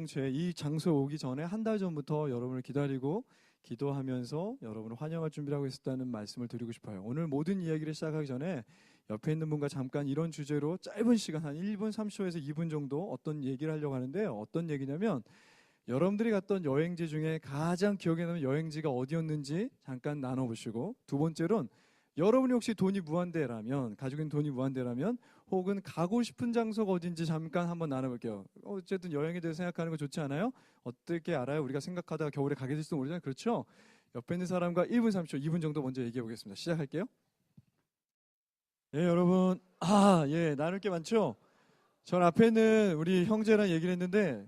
공동체 이 장소에 오기 전에 한 달 전부터 여러분을 기다리고 기도하면서 여러분을 환영할 준비를 하고 있었다는 말씀을 드리고 싶어요. 오늘 모든 이야기를 시작하기 전에 옆에 있는 분과 잠깐 이런 주제로 짧은 시간 한 1분 30초에서 2분 정도 어떤 얘기를 하려고 하는데요. 어떤 얘기냐면 여러분들이 갔던 여행지 중에 가장 기억에 남는 여행지가 어디였는지 잠깐 나눠보시고, 두 번째로는 여러분이 혹시 돈이 무한대라면, 가지고 있는 돈이 무한대라면 혹은 가고 싶은 장소가 어딘지 잠깐 한번 나눠볼게요. 어쨌든 여행에 대해서 생각하는 거 좋지 않아요? 어떻게 알아요? 우리가 생각하다가 겨울에 가게 될지도 모르잖아요. 그렇죠? 옆에 있는 사람과 1분 30초, 2분 정도 먼저 얘기해 보겠습니다. 시작할게요. 예, 여러분. 예, 나눌 게 많죠? 전 앞에 있는 우리 형제랑 얘기를 했는데,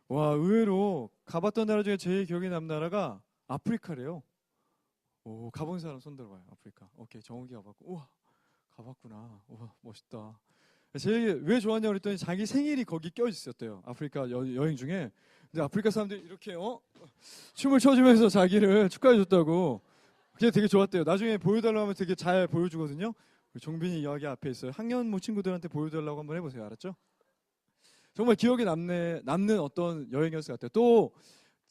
와, 의외로 가봤던 나라 중에 제일 기억에 남는 나라가 아프리카래요. 오, 가본 사람 손 들어봐요. 아프리카. 오케이, 정욱이 가봤고. 우와, 가봤구나. 우와, 멋있다. 제일 왜 좋았냐고 그랬더니 자기 생일이 거기 껴 있었대요. 아프리카 여행 중에. 근데 아프리카 사람들이 이렇게 춤을 춰주면서 자기를 축하해 줬다고. 그게 되게 좋았대요. 나중에 보여달라고 하면 되게 잘 보여주거든요. 종빈이 여기 앞에 있어요. 학년부 친구들한테 보여달라고 한번 해보세요. 알았죠? 정말 기억에 남는 어떤 여행이었을 것 같아요. 또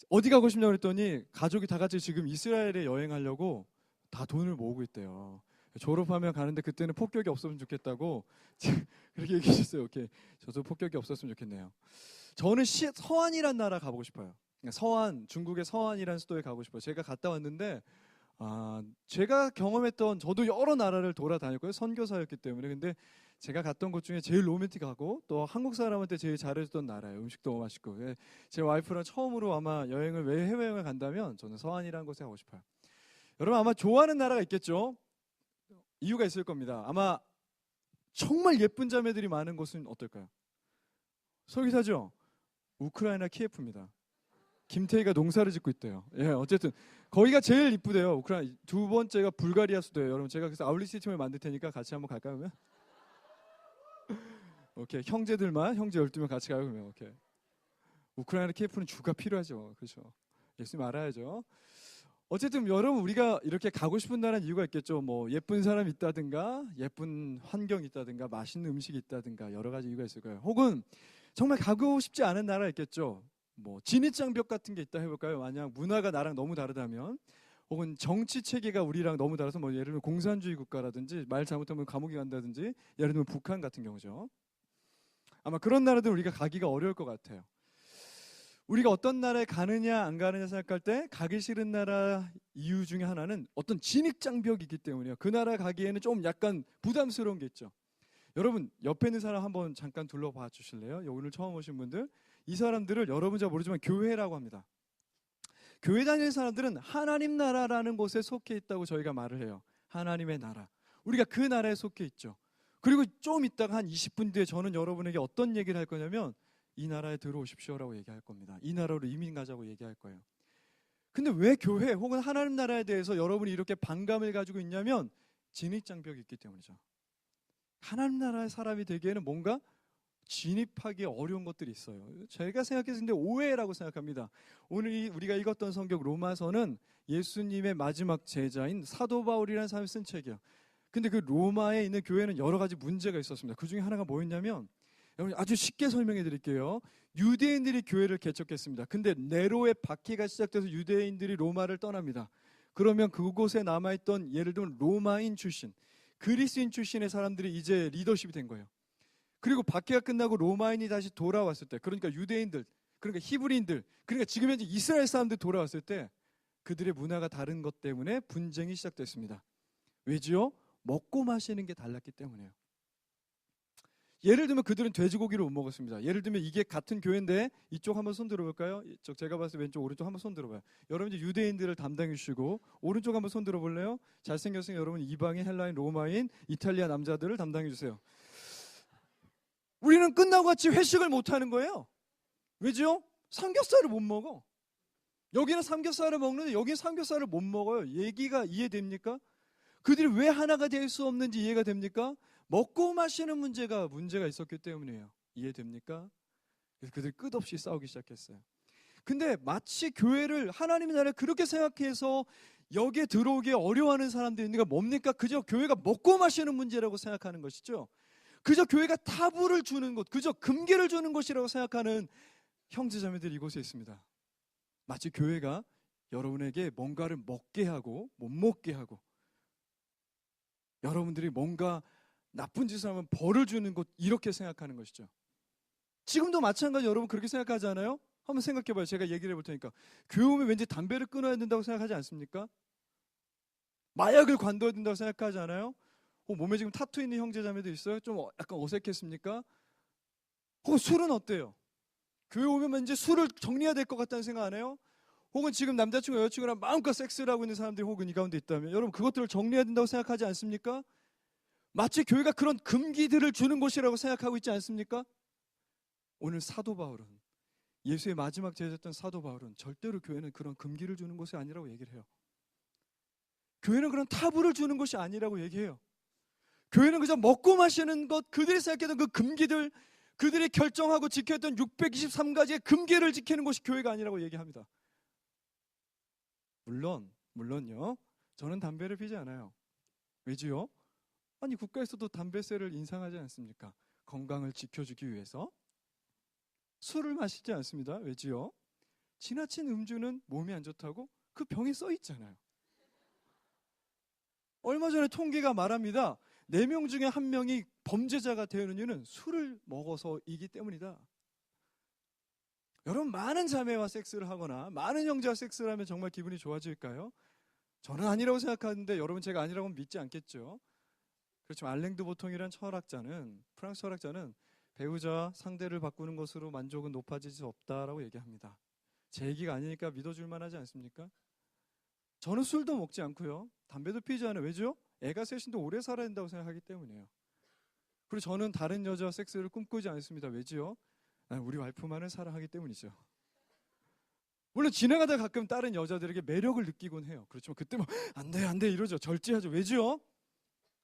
어디 가고 싶냐고 그랬더니 가족이 다 같이 지금 이스라엘에 여행하려고 다 돈을 모으고 있대요. 졸업하면 가는데 그때는 폭격이 없었으면 좋겠다고 그렇게 얘기하셨어요. 오케이, 저도 폭격이 없었으면 좋겠네요. 저는 서안이란 나라 가보고 싶어요. 서안, 중국의 서안이라는 수도에 가고 싶어요. 제가 갔다 왔는데 제가 경험했던, 저도 여러 나라를 돌아다녔고요. 선교사였기 때문에. 근데 제가 갔던 곳 중에 제일 로맨틱하고 또 한국 사람한테 제일 잘해줬던 나라예요. 음식도 너무 맛있고. 제 와이프랑 처음으로 아마 해외여행을 간다면 저는 서안이라는 곳에 가고 싶어요. 여러분 아마 좋아하는 나라가 있겠죠? 이유가 있을 겁니다. 아마 정말 예쁜 자매들이 많은 곳은 어떨까요? 설기사죠? 우크라이나 키예프입니다. 김태희가 농사를 짓고 있대요. 예, 어쨌든 거기가 제일 이쁘대요. 우크라이나. 두 번째가 불가리아 수도예요. 여러분 제가 그래서 아울리티 팀을 만들 테니까 같이 한번 갈까요? 그러면? 오케이, 형제들만, 형제 12명 같이 가요. 그러면 오케이. 우크라이나 키예프는 주가 필요하죠. 그렇죠. 예수님 알아야죠. 어쨌든 여러분 우리가 이렇게 가고 싶은 나라는 이유가 있겠죠. 뭐 예쁜 사람이 있다든가, 예쁜 환경이 있다든가, 맛있는 음식이 있다든가, 여러 가지 이유가 있을 거예요. 혹은 정말 가고 싶지 않은 나라가 있겠죠. 뭐 진입장벽 같은 게 있다 해볼까요? 만약 문화가 나랑 너무 다르다면, 혹은 정치 체계가 우리랑 너무 다르서 뭐 예를 들면 공산주의 국가라든지, 말 잘못하면 감옥에 간다든지, 예를 들면 북한 같은 경우죠. 아마 그런 나라들 우리가 가기가 어려울 것 같아요. 우리가 어떤 나라에 가느냐 안 가느냐 생각할 때 가기 싫은 나라 이유 중에 하나는 어떤 진입장벽이기 때문이에요. 그 나라 가기에는 좀 약간 부담스러운 게 있죠. 여러분 옆에 있는 사람 한번 잠깐 둘러봐 주실래요? 오늘 처음 오신 분들, 이 사람들을 여러분 잘 모르지만 교회라고 합니다. 교회 다니는 사람들은 하나님 나라라는 곳에 속해 있다고 저희가 말을 해요. 하나님의 나라. 우리가 그 나라에 속해 있죠. 그리고 좀 있다가 한 20분 뒤에 저는 여러분에게 어떤 얘기를 할 거냐면, 이 나라에 들어오십시오라고 얘기할 겁니다. 이 나라로 이민 가자고 얘기할 거예요. 근데 왜 교회 혹은 하나님 나라에 대해서 여러분이 이렇게 반감을 가지고 있냐면, 진입장벽이 있기 때문이죠. 하나님 나라의 사람이 되기에는 뭔가 진입하기 어려운 것들이 있어요. 제가 생각했을 때 오해라고 생각합니다. 오늘 우리가 읽었던 성경 로마서는 예수님의 마지막 제자인 사도 바울이라는 사람이 쓴 책이에요. 근데 그 로마에 있는 교회는 여러 가지 문제가 있었습니다. 그 중에 하나가 뭐였냐면, 여러분 아주 쉽게 설명해 드릴게요. 유대인들이 교회를 개척했습니다. 근데 네로의 박해가 시작돼서 유대인들이 로마를 떠납니다. 그러면 그곳에 남아있던 예를 들면 로마인 출신, 그리스인 출신의 사람들이 이제 리더십이 된 거예요. 그리고 박해가 끝나고 로마인이 다시 돌아왔을 때, 그러니까 유대인들, 그러니까 히브리인들, 그러니까 지금 현재 이스라엘 사람들이 돌아왔을 때 그들의 문화가 다른 것 때문에 분쟁이 시작됐습니다. 왜지요? 먹고 마시는 게 달랐기 때문에요. 예를 들면 그들은 돼지고기를 못 먹었습니다. 예를 들면 이게 같은 교회인데 이쪽 한번 손 들어볼까요? 이쪽 제가 봤을 때 왼쪽 오른쪽 한번 손 들어봐요. 여러분 이제 유대인들을 담당해 주시고, 오른쪽 한번 손 들어볼래요? 잘생겼으니 여러분 이방인, 헬라인, 로마인, 이탈리아 남자들을 담당해 주세요. 우리는 끝나고 같이 회식을 못 하는 거예요. 왜죠? 삼겹살을 못 먹어. 여기는 삼겹살을 먹는데 여기는 삼겹살을 못 먹어요. 얘기가 이해됩니까? 그들이 왜 하나가 될 수 없는지 이해가 됩니까? 먹고 마시는 문제가 있었기 때문이에요. 이해됩니까? 그래서 그들이 끝없이 싸우기 시작했어요. 근데 마치 교회를, 하나님의 나라를 그렇게 생각해서 여기에 들어오기 어려워하는 사람들이 있는 게 뭡니까? 그저 교회가 먹고 마시는 문제라고 생각하는 것이죠. 그저 교회가 타부를 주는 곳, 그저 금기를 주는 곳이라고 생각하는 형제자매들이 이곳에 있습니다. 마치 교회가 여러분에게 뭔가를 먹게 하고 못 먹게 하고 여러분들이 뭔가 나쁜 짓을 하면 벌을 주는 곳, 이렇게 생각하는 것이죠. 지금도 마찬가지. 여러분 그렇게 생각하지 않아요? 한번 생각해봐요. 제가 얘기를 해볼 테니까. 교회 오면 왠지 담배를 끊어야 된다고 생각하지 않습니까? 마약을 관둬야 된다고 생각하지 않아요? 몸에 지금 타투 있는 형제자매도 있어요? 좀 약간 어색했습니까? 혹은 술은 어때요? 교회 오면 왠지 술을 정리해야 될 것 같다는 생각 안 해요? 혹은 지금 남자친구 여자친구랑 마음껏 섹스를 하고 있는 사람들이 혹은 이 가운데 있다면 여러분 그것들을 정리해야 된다고 생각하지 않습니까? 마치 교회가 그런 금기들을 주는 곳이라고 생각하고 있지 않습니까? 오늘 사도 바울은, 예수의 마지막 제자였던 사도 바울은 절대로 교회는 그런 금기를 주는 곳이 아니라고 얘기를 해요. 교회는 그런 타부를 주는 곳이 아니라고 얘기해요. 교회는 그저 먹고 마시는 것, 그들이 생각했던 그 금기들, 그들이 결정하고 지켰던 623가지의 금기를 지키는 곳이 교회가 아니라고 얘기합니다. 물론요. 저는 담배를 피지 않아요. 왜지요? 아니 국가에서도 담배세를 인상하지 않습니까? 건강을 지켜주기 위해서. 술을 마시지 않습니다. 왜지요? 지나친 음주는 몸에 안 좋다고 그 병에 써 있잖아요. 얼마 전에 통계가 말합니다. 4명 중에 1명이 범죄자가 되는 이유는 술을 먹어서이기 때문이다. 여러분 많은 자매와 섹스를 하거나 많은 형제와 섹스를 하면 정말 기분이 좋아질까요? 저는 아니라고 생각하는데 여러분 제가 아니라고는 믿지 않겠죠. 그렇지만 알랭 드 보통이라는 철학자는, 프랑스 철학자는 배우자 상대를 바꾸는 것으로 만족은 높아질 수 없다라고 얘기합니다. 제 얘기가 아니니까 믿어줄 만하지 않습니까? 저는 술도 먹지 않고요. 담배도 피지 않아요. 왜죠? 애가 셋인데 오래 살아야 된다고 생각하기 때문이에요. 그리고 저는 다른 여자와 섹스를 꿈꾸지 않습니다. 왜지요? 우리 와이프만을 사랑하기 때문이죠. 물론 지나가다 가끔 다른 여자들에게 매력을 느끼곤 해요. 그렇지만 그때 막 안 돼 이러죠. 절제하죠. 왜지요?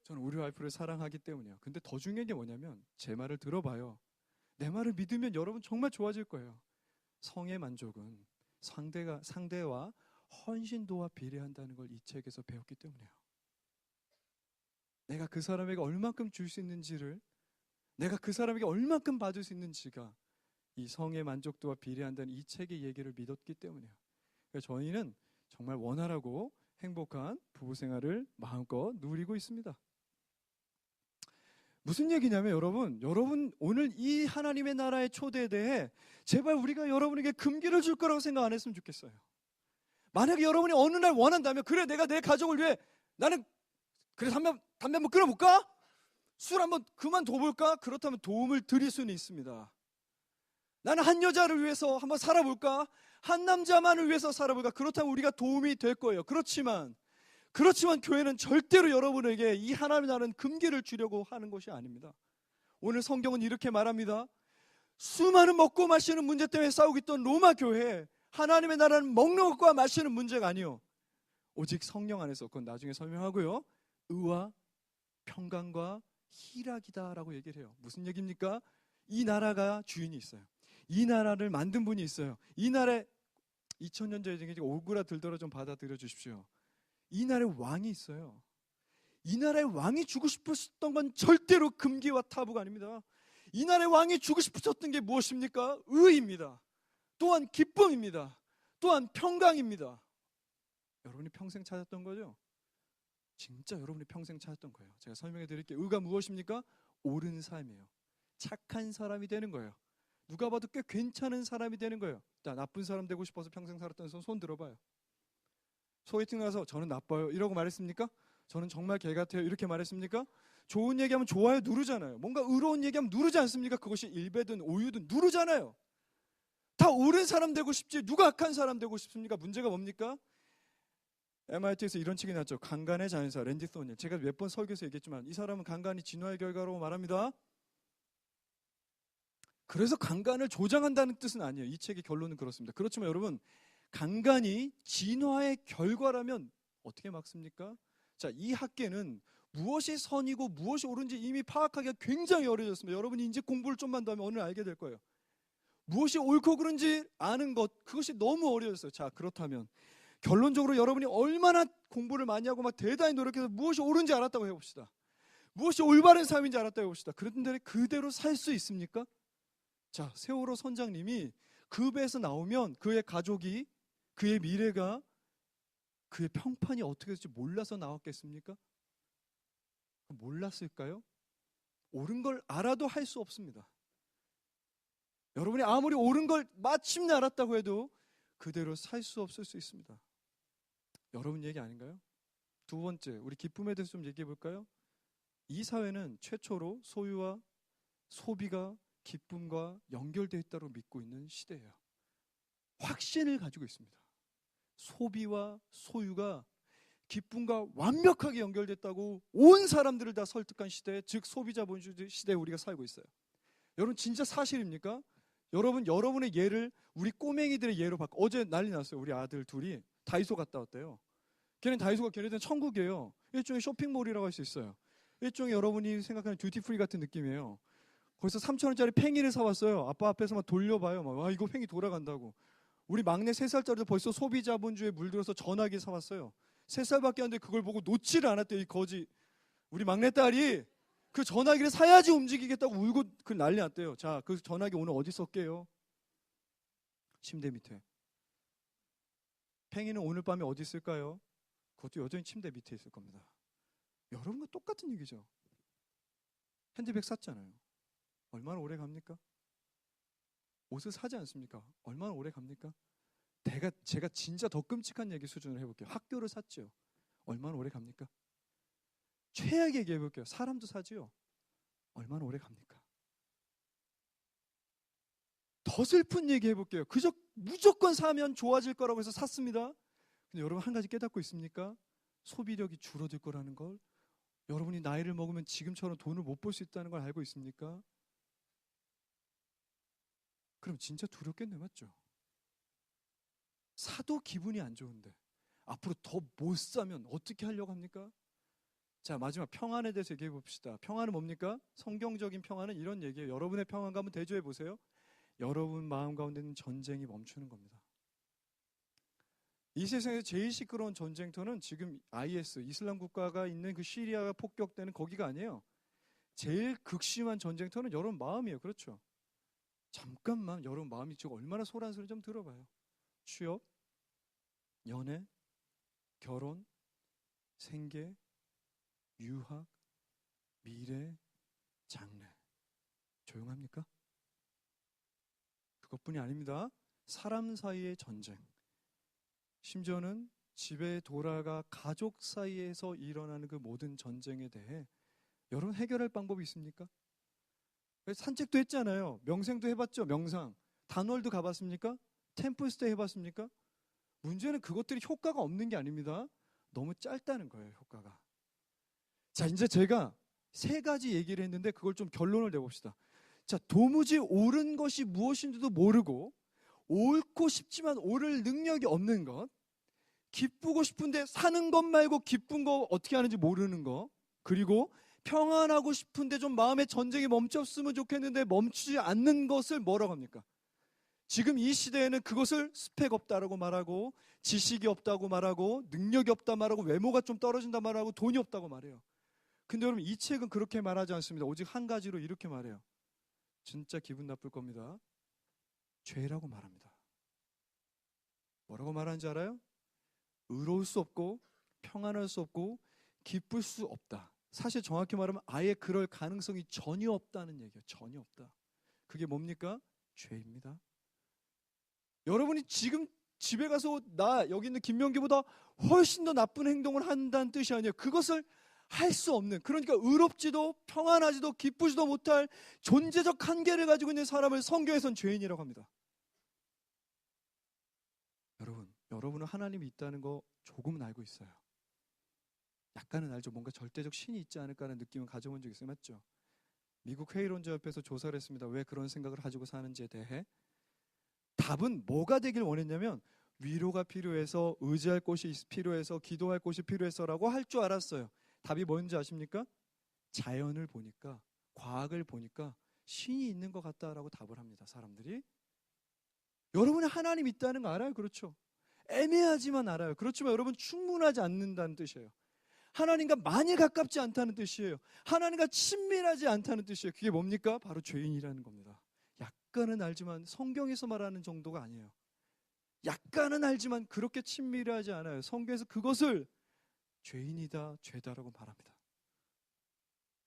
저는 우리 와이프를 사랑하기 때문이에요. 근데 더 중요한 게 뭐냐면 제 말을 들어봐요. 내 말을 믿으면 여러분 정말 좋아질 거예요. 성의 만족은 상대와 헌신도와 비례한다는 걸 이 책에서 배웠기 때문이에요. 내가 그 사람에게 얼만큼 줄 수 있는지를, 내가 그 사람에게 얼만큼 받을 수 있는지가 이 성의 만족도와 비례한다는 이 책의 얘기를 믿었기 때문이에요. 그러니까 저희는 정말 원활하고 행복한 부부 생활을 마음껏 누리고 있습니다. 무슨 얘기냐면 여러분 오늘 이 하나님의 나라의 초대에 대해 제발 우리가 여러분에게 금기를 줄 거라고 생각 안 했으면 좋겠어요. 만약에 여러분이 어느 날 원한다면, 그래 내가 내 가족을 위해 나는 그래 담배 한번 끊어볼까? 술 한번 그만둬볼까? 그렇다면 도움을 드릴 수는 있습니다. 나는 한 여자를 위해서 한번 살아볼까? 한 남자만을 위해서 살아볼까? 그렇다면 우리가 도움이 될 거예요. 그렇지만 교회는 절대로 여러분에게 이 하나님의 나라는 금기를 주려고 하는 것이 아닙니다. 오늘 성경은 이렇게 말합니다. 수많은 먹고 마시는 문제 때문에 싸우고 있던 로마 교회, 하나님의 나라는 먹는 것과 마시는 문제가 아니요, 오직 성령 안에서, 그건 나중에 설명하고요, 의와 평강과 희락이다라고 얘기를 해요. 무슨 얘기입니까? 이 나라가 주인이 있어요. 이 나라를 만든 분이 있어요. 이 나라에 2000년 전에 오그라들더라 좀 받아들여 주십시오. 이 나라의 왕이 있어요. 이 나라의 왕이 주고 싶으셨던 건 절대로 금기와 타부가 아닙니다. 이 나라의 왕이 주고 싶으셨던 게 무엇입니까? 의입니다. 또한 기쁨입니다. 또한 평강입니다. 여러분이 평생 찾았던 거죠? 진짜 여러분이 평생 찾았던 거예요. 제가 설명해 드릴게요. 의가 무엇입니까? 옳은 삶이에요. 착한 사람이 되는 거예요. 누가 봐도 꽤 괜찮은 사람이 되는 거예요. 나쁜 사람 되고 싶어서 평생 살았던 손 들어봐요. 소개팅 나서 저는 나빠요 이러고 말했습니까? 저는 정말 개 같아요 이렇게 말했습니까? 좋은 얘기하면 좋아요 누르잖아요. 뭔가 의로운 얘기하면 누르지 않습니까? 그것이 일배든 오유든 누르잖아요. 다 옳은 사람 되고 싶지 누가 악한 사람 되고 싶습니까? 문제가 뭡니까? MIT에서 이런 책이 나왔죠. 강간의 자연사, 랜디 소니엘. 제가 몇 번 설교에서 얘기했지만 이 사람은 강간이 진화의 결과라고 말합니다. 그래서 강간을 조장한다는 뜻은 아니에요. 이 책의 결론은 그렇습니다. 그렇지만 여러분, 강간이 진화의 결과라면 어떻게 막습니까? 자, 이 학계는 무엇이 선이고 무엇이 옳은지 이미 파악하기가 굉장히 어려졌습니다. 여러분이 이제 공부를 좀만 더 하면 오늘 알게 될 거예요. 무엇이 옳고 그른지 아는 것, 그것이 너무 어려졌어요. 자, 그렇다면 결론적으로 여러분이 얼마나 공부를 많이 하고 막 대단히 노력해서 무엇이 옳은지 알았다고 해봅시다. 무엇이 올바른 삶인지 알았다고 해봅시다. 그런데 그대로 살 수 있습니까? 자, 세월호 선장님이 그 배에서 나오면 그의 가족이, 그의 미래가, 그의 평판이 어떻게 될지 몰라서 나왔겠습니까? 몰랐을까요? 옳은 걸 알아도 할 수 없습니다. 여러분이 아무리 옳은 걸 마침내 알았다고 해도 그대로 살 수 없을 수 있습니다. 여러분 얘기 아닌가요? 두 번째, 우리 기쁨에 대해서 좀 얘기해 볼까요? 이 사회는 최초로 소유와 소비가 기쁨과 연결되어 있다고 믿고 있는 시대예요. 확신을 가지고 있습니다. 소비와 소유가 기쁨과 완벽하게 연결됐다고 온 사람들을 다 설득한 시대, 즉 소비자본주의 시대에 우리가 살고 있어요. 여러분 진짜 사실입니까? 여러분의 예를 우리 꼬맹이들의 예로 바꿔. 어제 난리 났어요. 우리 아들 둘이 다이소 갔다 왔대요. 걔네들은 천국이에요. 일종의 쇼핑몰이라고 할 수 있어요. 일종의 여러분이 생각하는 듀티프리 같은 느낌이에요. 거기서 3,000원짜리 팽이를 사왔어요. 아빠 앞에서 막 돌려봐요. 와, 이거 팽이 돌아간다고. 우리 막내 3살짜리도 벌써 소비자본주의에 물들어서 전화기 사왔어요. 3살밖에 안 돼. 그걸 보고 놓지를 않았대요. 이 거지. 우리 막내딸이 그 전화기를 사야지 움직이겠다고 울고 그 난리 났대요. 자, 그 전화기 오늘 어디 썼게요? 침대 밑에. 팽이는 오늘 밤에 어디 있을까요? 그것도 여전히 침대 밑에 있을 겁니다. 여러분과 똑같은 얘기죠. 핸드백 샀잖아요. 얼마나 오래 갑니까? 옷을 사지 않습니까? 얼마나 오래 갑니까? 제가 진짜 더 끔찍한 얘기 수준으로 해볼게요. 학교를 샀죠. 얼마나 오래 갑니까? 최악의 얘기 해볼게요. 사람도 사지요. 얼마나 오래 갑니까? 더 슬픈 얘기 해볼게요. 그저 무조건 사면 좋아질 거라고 해서 샀습니다. 근데 여러분 한 가지 깨닫고 있습니까? 소비력이 줄어들 거라는 걸. 여러분이 나이를 먹으면 지금처럼 돈을 못 벌 수 있다는 걸 알고 있습니까? 그럼 진짜 두렵겠네, 맞죠? 사도 기분이 안 좋은데 앞으로 더 못 사면 어떻게 하려고 합니까? 자, 마지막 평안에 대해서 얘기해 봅시다. 평안은 뭡니까? 성경적인 평안은 이런 얘기예요. 여러분의 평안과 한번 대조해 보세요. 여러분 마음 가운데는 전쟁이 멈추는 겁니다. 이 세상에서 제일 시끄러운 전쟁터는 지금 IS, 이슬람 국가가 있는 그 시리아가 폭격되는 거기가 아니에요. 제일 극심한 전쟁터는 여러분 마음이에요. 그렇죠? 잠깐만 여러분 마음이 지금 얼마나 소란스러운지 좀 들어봐요. 취업, 연애, 결혼, 생계, 유학, 미래, 장래. 조용합니까? 그것뿐이 아닙니다. 사람 사이의 전쟁. 심지어는 집에 돌아가 가족 사이에서 일어나는 그 모든 전쟁에 대해 여러분 해결할 방법이 있습니까? 산책도 했잖아요. 명상도 해봤죠. 명상. 단월도 가봤습니까? 템플스테이 해봤습니까? 문제는 그것들이 효과가 없는 게 아닙니다. 너무 짧다는 거예요. 효과가. 자, 이제 제가 3가지 얘기를 했는데 그걸 좀 결론을 내봅시다. 자, 도무지 옳은 것이 무엇인지도 모르고 옳고 싶지만 옳을 능력이 없는 것, 기쁘고 싶은데 사는 것 말고 기쁜 거 어떻게 하는지 모르는 거, 그리고 평안하고 싶은데 좀 마음의 전쟁이 멈췄으면 좋겠는데 멈추지 않는 것을 뭐라고 합니까? 지금 이 시대에는 그것을 스펙 없다라고 말하고, 지식이 없다고 말하고, 능력이 없다 말하고, 외모가 좀 떨어진다 말하고, 돈이 없다고 말해요. 근데 여러분 이 책은 그렇게 말하지 않습니다. 오직 한 가지로 이렇게 말해요. 진짜 기분 나쁠 겁니다. 죄라고 말합니다. 뭐라고 말하는지 알아요? 의로울 수 없고 평안할 수 없고 기쁠 수 없다. 사실 정확히 말하면 아예 그럴 가능성이 전혀 없다는 얘기예요. 전혀 없다. 그게 뭡니까? 죄입니다. 여러분이 지금 집에 가서 나 여기 있는 김명기보다 훨씬 더 나쁜 행동을 한다는 뜻이 아니에요. 그것을 할 수 없는, 그러니까 의롭지도 평안하지도 기쁘지도 못할 존재적 한계를 가지고 있는 사람을 성경에서는 죄인이라고 합니다. 여러분은 하나님이 있다는 거 조금은 알고 있어요. 약간은 알죠. 뭔가 절대적 신이 있지 않을까 하는 느낌은 가져본 적 있어요. 맞죠? 미국 회의론자협회에서 조사를 했습니다. 왜 그런 생각을 가지고 사는지에 대해. 답은 뭐가 되길 원했냐면 위로가 필요해서, 의지할 곳이 필요해서, 기도할 곳이 필요해서라고 할 줄 알았어요. 답이 뭔지 아십니까? 자연을 보니까, 과학을 보니까 신이 있는 것 같다라고 답을 합니다. 사람들이. 여러분이 하나님 있다는 거 알아요? 그렇죠? 애매하지만 알아요. 그렇지만 여러분 충분하지 않는다는 뜻이에요. 하나님과 많이 가깝지 않다는 뜻이에요. 하나님과 친밀하지 않다는 뜻이에요. 그게 뭡니까? 바로 죄인이라는 겁니다. 약간은 알지만 성경에서 말하는 정도가 아니에요. 약간은 알지만 그렇게 친밀하지 않아요. 성경에서 그것을 죄인이다, 죄다라고 말합니다.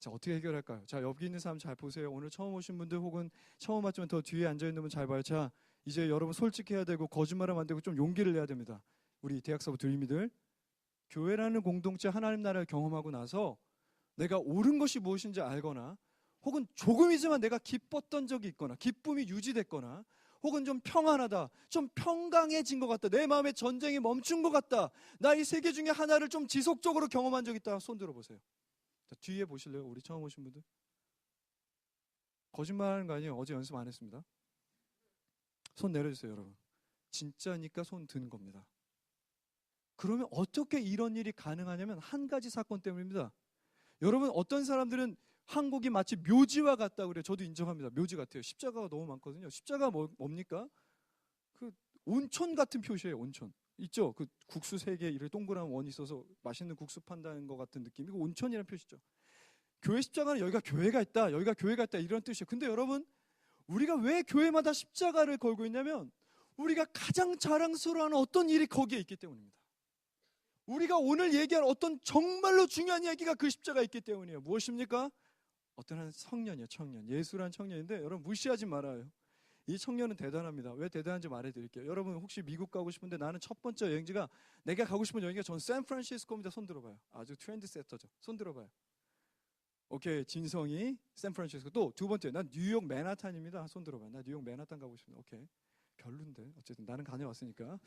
자, 어떻게 해결할까요? 자, 여기 있는 사람 잘 보세요. 오늘 처음 오신 분들 혹은 처음 왔지만 더 뒤에 앉아있는 분 잘 봐요. 자, 이제 여러분 솔직해야 되고 거짓말하면 안 되고 좀 용기를 내야 됩니다. 우리 대학사부 드림이들, 교회라는 공동체 하나님 나라를 경험하고 나서 내가 옳은 것이 무엇인지 알거나 혹은 조금이지만 내가 기뻤던 적이 있거나 기쁨이 유지됐거나 혹은 좀 평안하다, 좀 평강해진 것 같다, 내 마음에 전쟁이 멈춘 것 같다, 나 이 세 개 중에 하나를 좀 지속적으로 경험한 적 있다, 손 들어보세요. 자, 뒤에 보실래요? 우리 처음 오신 분들. 거짓말하는 거 아니에요. 어제 연습 안 했습니다. 손 내려주세요, 여러분. 진짜니까 손 드는 겁니다. 그러면 어떻게 이런 일이 가능하냐면 한 가지 사건 때문입니다. 여러분, 어떤 사람들은 한국이 마치 묘지와 같다고 그래요. 저도 인정합니다. 묘지 같아요. 십자가가 너무 많거든요. 십자가 뭡니까? 그 온천 같은 표시예요. 온천 있죠? 그 국수 3개 이렇게 동그란 원이 있어서 맛있는 국수 판다는 것 같은 느낌. 이거 온천이라는 표시죠. 교회 십자가는 여기가 교회가 있다, 여기가 교회가 있다, 이런 뜻이에요. 근데 여러분, 우리가 왜 교회마다 십자가를 걸고 있냐면 우리가 가장 자랑스러워하는 어떤 일이 거기에 있기 때문입니다. 우리가 오늘 얘기할 어떤 정말로 중요한 이야기가 그 십자가에 있기 때문이에요. 무엇입니까? 어떤 한 청년이에요. 청년. 예수란 청년인데 여러분 무시하지 말아요. 이 청년은 대단합니다. 왜 대단한지 말해드릴게요. 여러분 혹시 미국 가고 싶은데 나는 첫 번째 여행지가, 내가 가고 싶은 여행지가 전 샌프란시스코입니다. 손 들어봐요. 아주 트렌드 세터죠. 손 들어봐요. 오케이, 진성이 샌프란시스코. 또 두 번째, 난 뉴욕 맨하탄입니다. 손 들어봐요. 나 뉴욕 맨하탄 가고 싶습니다. 오케이, 별론데 어쨌든 나는 다녀왔으니까.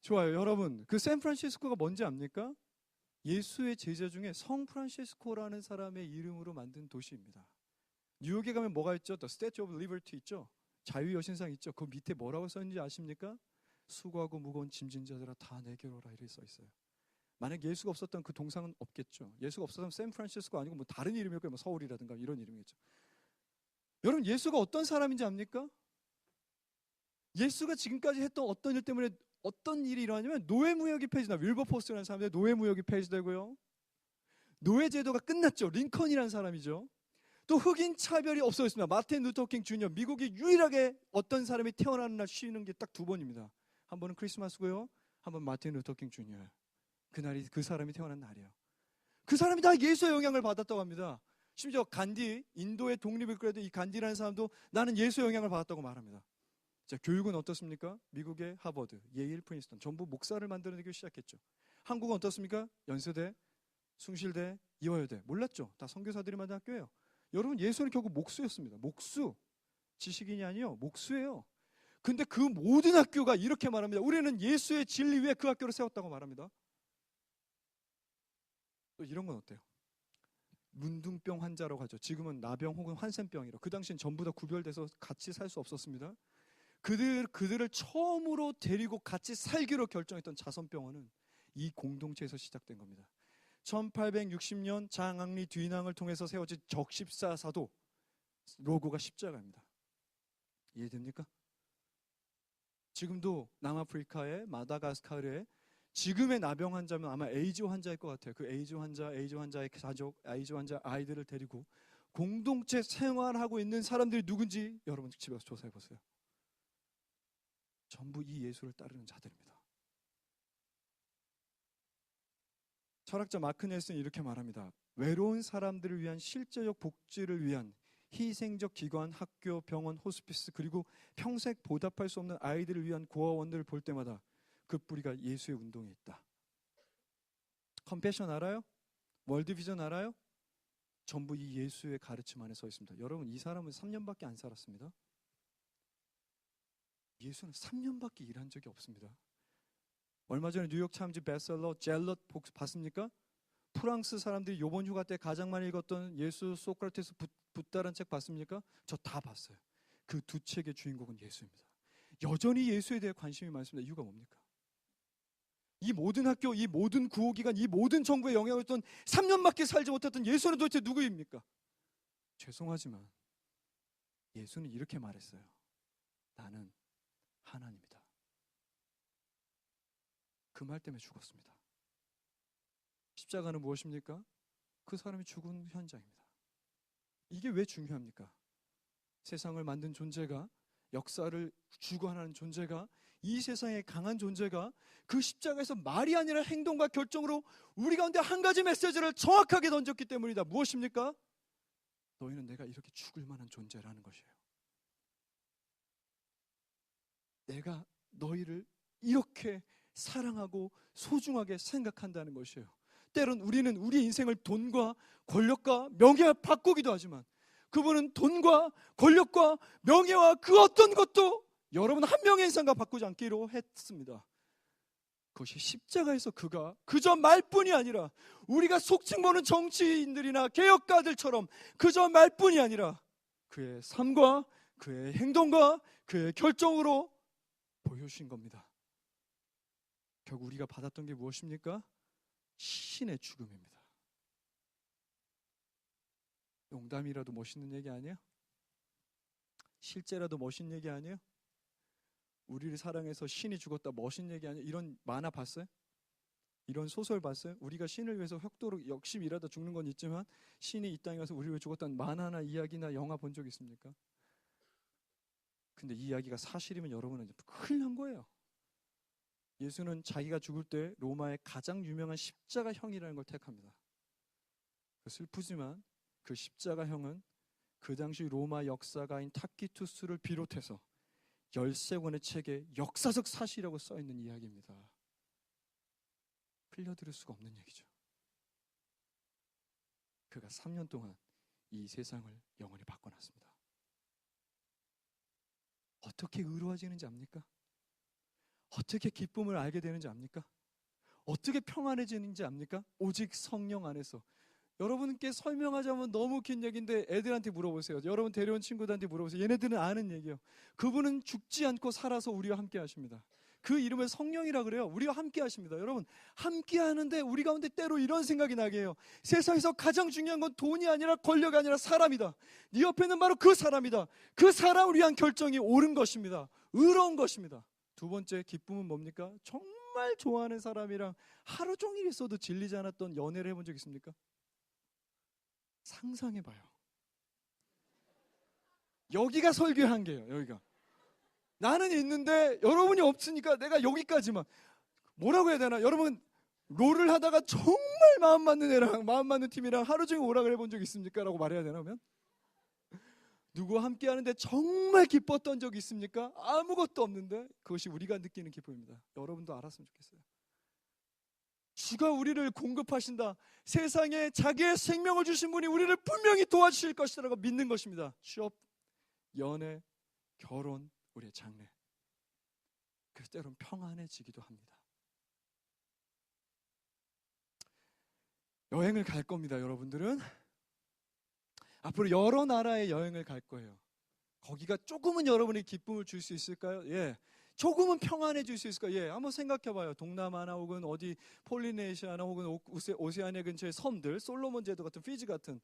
좋아요. 여러분, 그 샌프란시스코가 뭔지 압니까? 예수의 제자 중에 성프란시스코라는 사람의 이름으로 만든 도시입니다. 뉴욕에 가면 뭐가 있죠? The Statue of Liberty 있죠? 자유여신상 있죠? 그 밑에 뭐라고 써있는지 아십니까? 수고하고 무거운 짐진 자들아 다 내게로 오라, 이렇게 써있어요. 만약 예수가 없었던 그 동상은 없겠죠. 예수가 없었으면 샌프란시스코 아니고 뭐 다른 이름이었고 뭐 서울이라든가 이런 이름이겠죠. 여러분, 예수가 어떤 사람인지 압니까? 예수가 지금까지 했던 어떤 일 때문에 어떤 일이 일어나냐면 노예무역이 폐지나, 윌버포스라는 사람의 노예무역이 폐지되고요. 노예제도가 끝났죠. 링컨이라는 사람이죠. 또 흑인 차별이 없어졌습니다. 마틴 루터킹 주니어, 미국이 유일하게 어떤 사람이 태어나는 날 쉬는 게 딱 2번입니다. 한 번은 크리스마스고요, 한 번 마틴 루터킹 주니어. 그날이 그 사람이 태어난 날이에요. 그 사람이 다 예수의 영향을 받았다고 합니다. 심지어 간디, 인도의 독립을 이끌었던 이 간디라는 사람도 나는 예수의 영향을 받았다고 말합니다. 자, 교육은 어떻습니까? 미국의 하버드, 예일, 프린스턴 전부 목사를 만들어내기 시작했죠. 한국은 어떻습니까? 연세대, 숭실대, 이화여대. 몰랐죠? 다 선교사들이 만든 학교예요. 여러분, 예수는 결국 목수였습니다. 목수. 지식인이 아니요, 목수예요. 근데 그 모든 학교가 이렇게 말합니다. 우리는 예수의 진리 위에 그 학교를 세웠다고 말합니다. 또 이런 건 어때요? 문둥병 환자라고 하죠. 지금은 나병 혹은 한센병이라. 그 당시엔 전부 다 구별돼서 같이 살 수 없었습니다. 그들을 처음으로 데리고 같이 살기로 결정했던 자선병원은 이 공동체에서 시작된 겁니다. 1860년 장앙리 뒤낭을 통해서 세워진 적십사사도 로고가 십자가입니다. 이해됩니까? 지금도 남아프리카의 마다가스카르에 지금의 나병 환자면 아마 에이즈 환자일 것 같아요. 그 에이즈 환자의 가족, 에이즈 환자 아이들을 데리고 공동체 생활하고 있는 사람들이 누군지 여러분 집에 가서 조사해 보세요. 전부 이 예수를 따르는 자들입니다. 철학자 마크 넬슨이 이렇게 말합니다. 외로운 사람들을 위한 실제적 복지를 위한 희생적 기관, 학교, 병원, 호스피스, 그리고 평생 보답할 수 없는 아이들을 위한 고아원들을 볼 때마다 그 뿌리가 예수의 운동에 있다. 컴패션 알아요? 월드비전 알아요? 전부 이 예수의 가르침 안에 서 있습니다. 여러분, 이 사람은 3년밖에 안 살았습니다. 예수는 3년밖에 일한 적이 없습니다. 얼마 전에 뉴욕 타임즈 베스트셀러 젤럿 봤습니까? 프랑스 사람들이 이번 휴가 때 가장 많이 읽었던 예수 소크라테스 붓다라는 책 봤습니까? 저 다 봤어요. 그 두 책의 주인공은 예수입니다. 여전히 예수에 대해 관심이 많습니다. 이유가 뭡니까? 이 모든 학교, 이 모든 구호기관, 이 모든 정부의 영향을 줬던 3년밖에 살지 못했던 예수는 도대체 누구입니까? 죄송하지만 예수는 이렇게 말했어요. 나는 하나님이다. 그 말 때문에 죽었습니다. 십자가는 무엇입니까? 그 사람이 죽은 현장입니다. 이게 왜 중요합니까? 세상을 만든 존재가, 역사를 주관하는 존재가, 이 세상의 강한 존재가 그 십자가에서 말이 아니라 행동과 결정으로 우리 가운데 한 가지 메시지를 정확하게 던졌기 때문이다. 무엇입니까? 너희는 내가 이렇게 죽을 만한 존재라는 것이에요. 내가 너희를 이렇게 사랑하고 소중하게 생각한다는 것이에요. 때론 우리는 우리의 인생을 돈과 권력과 명예와 바꾸기도 하지만 그분은 돈과 권력과 명예와 그 어떤 것도 여러분 한 명의 인생과 바꾸지 않기로 했습니다. 그것이 십자가에서 그가 그저 말뿐이 아니라 우리가 속칭 보는 정치인들이나 개혁가들처럼 그저 말뿐이 아니라 그의 삶과 그의 행동과 그의 결정으로 보여주신 겁니다. 결국 우리가 받았던 게 무엇입니까? 신의 죽음입니다. 농담이라도 멋있는 얘기 아니에요? 실제라도 멋있는 얘기 아니에요? 우리를 사랑해서 신이 죽었다 멋있는 얘기 아니에요? 이런 만화 봤어요? 이런 소설 봤어요? 우리가 신을 위해서 혁도로 열심히 일하다 죽는 건 있지만 신이 이 땅에 와서 우리를 위해 죽었다는 만화나 이야기나 영화 본 적 있습니까? 근데 이 이야기가 사실이면 여러분은 큰일 난 거예요. 예수는 자기가 죽을 때 로마의 가장 유명한 십자가형이라는 걸 택합니다. 슬프지만 그 십자가형은 그 당시 로마 역사가인 타키투스를 비롯해서 13권의 책에 역사적 사실이라고 써있는 이야기입니다. 흘려들을 수가 없는 얘기죠. 그가 3년 동안 이 세상을 영원히 바꿔놨습니다. 어떻게 의로워지는지 압니까? 어떻게 기쁨을 알게 되는지 압니까? 어떻게 평안해지는지 압니까? 오직 성령 안에서. 여러분께 설명하자면 너무 긴 얘기인데 애들한테 물어보세요. 여러분 데려온 친구들한테 물어보세요. 얘네들은 아는 얘기예요. 그분은 죽지 않고 살아서 우리와 함께 하십니다. 그 이름을 성령이라 그래요. 우리와 함께 하십니다. 여러분 함께 하는데 우리 가운데 때로 이런 생각이 나게 해요. 세상에서 가장 중요한 건 돈이 아니라 권력이 아니라 사람이다. 네 옆에 있는 바로 그 사람이다. 그 사람을 위한 결정이 옳은 것입니다. 의로운 것입니다. 두 번째 기쁨은 뭡니까? 정말 좋아하는 사람이랑 하루 종일 있어도 질리지 않았던 연애를 해본 적 있습니까? 상상해봐요. 여기가 설교의 한계예요. 여기가. 나는 있는데 여러분이 없으니까 내가 여기까지만. 뭐라고 해야 되나? 여러분 롤을 하다가 정말 마음 맞는 애랑 마음 맞는 팀이랑 하루 종일 오락을 해본 적 있습니까? 라고 말해야 되나? 그러면 누구와 함께 하는데 정말 기뻤던 적 있습니까? 아무것도 없는데 그것이 우리가 느끼는 기쁨입니다. 여러분도 알았으면 좋겠어요. 주가 우리를 공급하신다. 세상에 자기의 생명을 주신 분이 우리를 분명히 도와주실 것이라고 믿는 것입니다. 취업, 연애, 결혼, 우리의 장래. 그래서 때로는 평안해지기도 합니다. 여행을 갈 겁니다. 여러분들은 앞으로 여러 나라의 여행을 갈 거예요. 거기가 조금은 여러분에게 기쁨을 줄 수 있을까요? 예. 조금은 평안해질 수 있을까요? 예. 한번 생각해봐요. 동남아나 혹은 어디 폴리네시아나 혹은 오세아니아 근처의 섬들, 솔로몬 제도 같은 피지 같은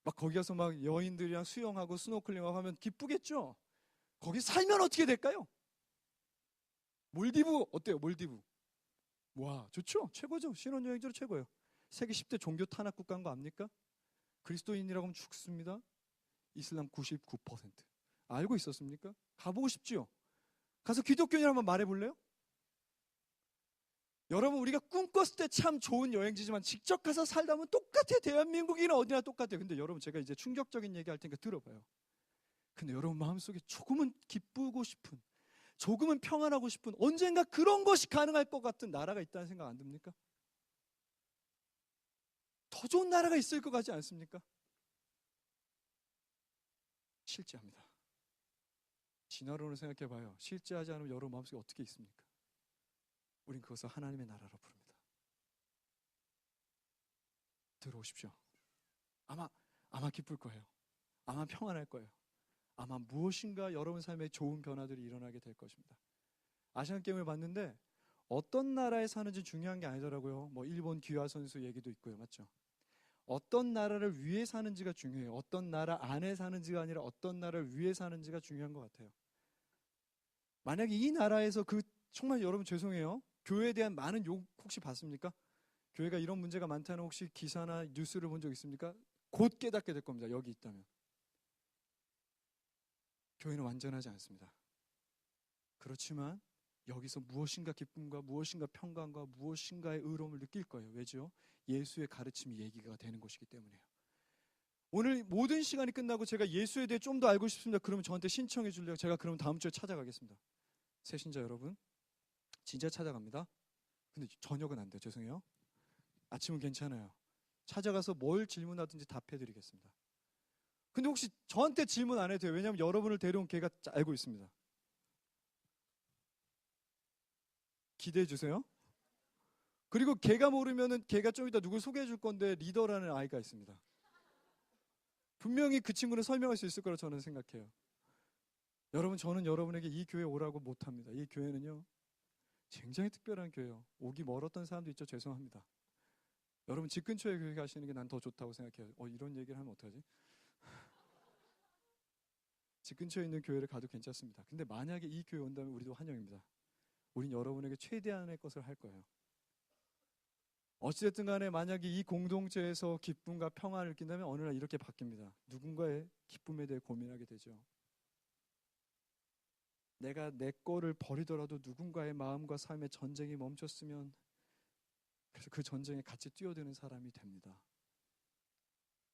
막 거기 가서 막 여인들이랑 수영하고 스노클링하고 하면 기쁘겠죠? 거기 살면 어떻게 될까요? 몰디브 어때요? 몰디브. 와, 좋죠? 최고죠. 신혼여행지로 최고예요. 세계 10대 종교 탄압 국가인 거 압니까? 그리스도인이라고 하면 죽습니다. 이슬람 99%. 알고 있었습니까? 가보고 싶지요? 가서 기독교인 한번 말해볼래요? 여러분 우리가 꿈꿨을 때 참 좋은 여행지지만 직접 가서 살다 보면 똑같아요. 대한민국이나 어디나 똑같아요. 근데 여러분 제가 이제 충격적인 얘기 할 테니까 들어봐요. 근데 여러분 마음속에 조금은 기쁘고 싶은, 조금은 평안하고 싶은, 언젠가 그런 것이 가능할 것 같은 나라가 있다는 생각 안 듭니까? 더 좋은 나라가 있을 것 같지 않습니까? 실제합니다. 진화론을 생각해봐요. 실제하지 않으면 여러분 마음속에 어떻게 있습니까? 우린 그것을 하나님의 나라로 부릅니다. 들어오십시오. 아마 기쁠 거예요. 아마 평안할 거예요. 아마 무엇인가 여러분 삶에 좋은 변화들이 일어나게 될 것입니다. 아시안게임을 봤는데 어떤 나라에 사는지 중요한 게 아니더라고요. 뭐 일본 기아 선수 얘기도 있고요. 맞죠? 어떤 나라를 위해 사는지가 중요해요. 어떤 나라 안에 사는지가 아니라 어떤 나라를 위해 사는지가 중요한 것 같아요. 만약에 이 나라에서 정말 여러분 죄송해요. 교회에 대한 많은 욕 혹시 봤습니까? 교회가 이런 문제가 많다는 혹시 기사나 뉴스를 본 적 있습니까? 곧 깨닫게 될 겁니다. 여기 있다면. 교회는 완전하지 않습니다. 그렇지만 여기서 무엇인가 기쁨과 무엇인가 평강과 무엇인가의 의로움을 느낄 거예요. 왜죠? 예수의 가르침이 얘기가 되는 것이기 때문에요. 오늘 모든 시간이 끝나고 제가 예수에 대해 좀 더 알고 싶습니다. 그러면 저한테 신청해 주려고 제가 그럼 다음 주에 찾아가겠습니다. 새신자 여러분, 진짜 찾아갑니다. 근데 저녁은 안 돼요. 죄송해요. 아침은 괜찮아요. 찾아가서 뭘 질문하든지 답해 드리겠습니다. 근데 혹시 저한테 질문 안 해도 돼요. 왜냐하면 여러분을 데려온 걔가 알고 있습니다. 기대해 주세요. 그리고 걔가 모르면은 걔가 좀 이따 누굴 소개해 줄 건데 리더라는 아이가 있습니다. 분명히 그 친구는 설명할 수 있을 거라고 저는 생각해요. 여러분, 저는 여러분에게 이 교회 오라고 못합니다. 이 교회는요 굉장히 특별한 교회예요. 오기 멀었던 사람도 있죠. 죄송합니다. 여러분 집 근처에 교회 가시는 게 난 더 좋다고 생각해요. 이런 얘기를 하면 어떡하지? 집 근처에 있는 교회를 가도 괜찮습니다. 근데 만약에 이 교회 온다면 우리도 환영입니다. 우린 여러분에게 최대한의 것을 할 거예요. 어찌됐든 간에 만약에 이 공동체에서 기쁨과 평안을 느낀다면 어느 날 이렇게 바뀝니다. 누군가의 기쁨에 대해 고민하게 되죠. 내가 내 거를 버리더라도 누군가의 마음과 삶의 전쟁이 멈췄으면, 그래서 그 전쟁에 같이 뛰어드는 사람이 됩니다.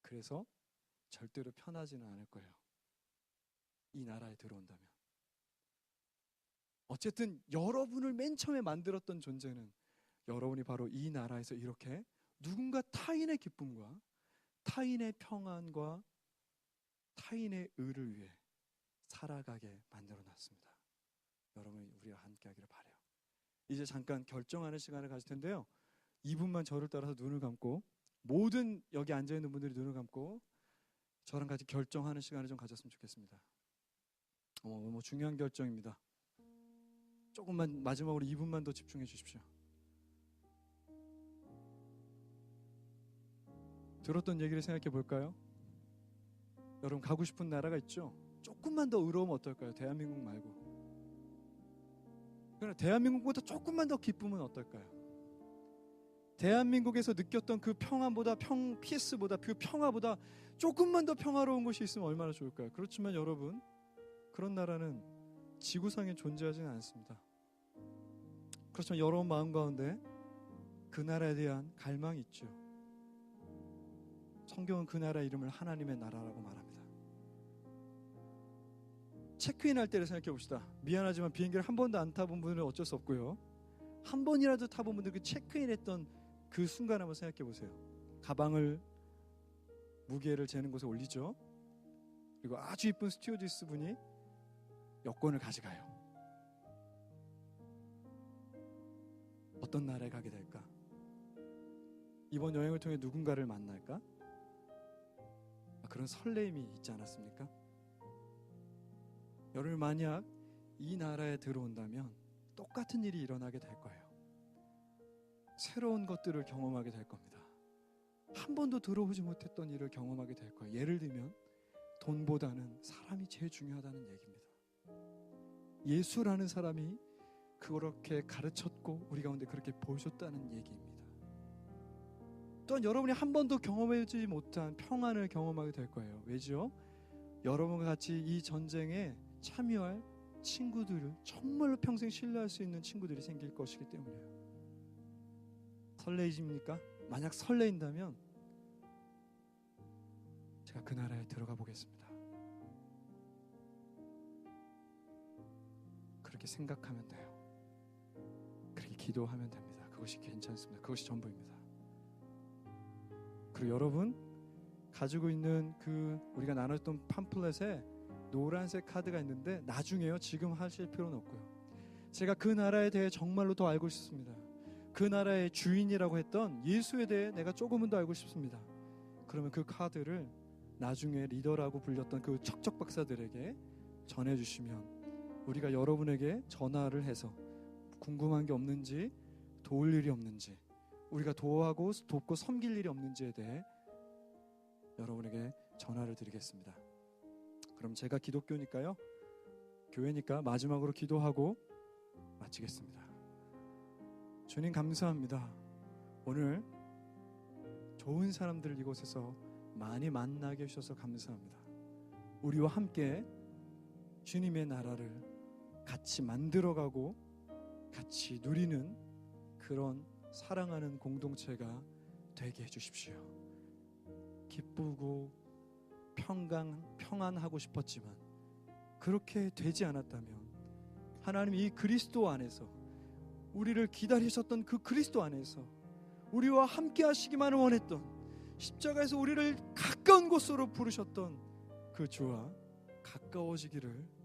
그래서 절대로 편하지는 않을 거예요. 이 나라에 들어온다면. 어쨌든 여러분을 맨 처음에 만들었던 존재는 여러분이 바로 이 나라에서 이렇게 누군가 타인의 기쁨과 타인의 평안과 타인의 의를 위해 살아가게 만들어놨습니다. 여러분이 우리와 함께 하기를 바라요. 이제 잠깐 결정하는 시간을 가질 텐데요. 이분만 저를 따라서 눈을 감고, 모든 여기 앉아있는 분들이 눈을 감고 저랑 같이 결정하는 시간을 좀 가졌으면 좋겠습니다. 중요한 결정입니다. 조금만 마지막으로 2분만 더 집중해 주십시오. 들었던 얘기를 생각해 볼까요? 여러분 가고 싶은 나라가 있죠? 조금만 더 의로우면 어떨까요? 대한민국 말고. 그러나 대한민국보다 조금만 더 기쁨은 어떨까요? 대한민국에서 느꼈던 그 평안보다 피스보다 그 평화보다 조금만 더 평화로운 곳이 있으면 얼마나 좋을까요? 그렇지만 여러분, 그런 나라는 지구상에 존재하지는 않습니다. 그렇지만 여러분 마음 가운데 그 나라에 대한 갈망이 있죠. 성경은 그 나라 이름을 하나님의 나라라고 말합니다. 체크인 할 때를 생각해 봅시다. 미안하지만 비행기를 한 번도 안 타본 분은 어쩔 수 없고요. 한 번이라도 타본 분들 그 체크인 했던 그 순간 한번 생각해 보세요. 가방을, 무게를 재는 곳에 올리죠. 그리고 아주 이쁜 스튜어디스 분이 여권을 가져가요. 어떤 나라에 가게 될까? 이번 여행을 통해 누군가를 만날까? 그런 설레임이 있지 않았습니까? 여러분 만약 이 나라에 들어온다면 똑같은 일이 일어나게 될 거예요. 새로운 것들을 경험하게 될 겁니다. 한 번도 들어보지 못했던 일을 경험하게 될 거예요. 예를 들면 돈보다는 사람이 제일 중요하다는 얘기입니다. 예수라는 사람이 그렇게 가르쳤고 우리 가운데 그렇게 보여줬다는 얘기입니다. 또한 여러분이 한 번도 경험하지 못한 평안을 경험하게 될 거예요. 왜죠? 여러분과 같이 이 전쟁에 참여할 친구들을 정말로 평생 신뢰할 수 있는 친구들이 생길 것이기 때문이에요. 설레이십니까? 만약 설레인다면 제가 그 나라에 들어가 보겠습니다. 그렇게 생각하면 돼요. 그렇게 기도하면 됩니다. 그것이 괜찮습니다. 그것이 전부입니다. 그리고 여러분 가지고 있는 그 우리가 나눴던 팜플렛에 노란색 카드가 있는데 나중에요. 지금 하실 필요는 없고요. 제가 그 나라에 대해 정말로 더 알고 싶습니다. 그 나라의 주인이라고 했던 예수에 대해 내가 조금은 더 알고 싶습니다. 그러면 그 카드를 나중에 리더라고 불렸던 그 척척 박사들에게 전해주시면 우리가 여러분에게 전화를 해서 궁금한 게 없는지, 도울 일이 없는지, 우리가 돕고 섬길 일이 없는지에 대해 여러분에게 전화를 드리겠습니다. 그럼 제가 기독교니까요, 교회니까 마지막으로 기도하고 마치겠습니다. 주님 감사합니다. 오늘 좋은 사람들을 이곳에서 많이 만나게 해주셔서 감사합니다. 우리와 함께 주님의 나라를 같이 만들어가고 같이 누리는 그런 사랑하는 공동체가 되게 해주십시오. 기쁘고 평안하고 싶었지만 그렇게 되지 않았다면 하나님 이 그리스도 안에서 우리를 기다리셨던 그 그리스도 안에서 우리와 함께 하시기만 원했던 십자가에서 우리를 가까운 곳으로 부르셨던 그 주와 가까워지기를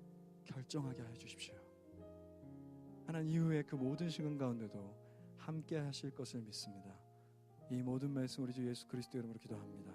결정하게 하여 주십시오. 하나님 이후에 그 모든 시간 가운데도 함께 하실 것을 믿습니다. 이 모든 말씀 우리 주 예수 그리스도 이름으로 기도합니다.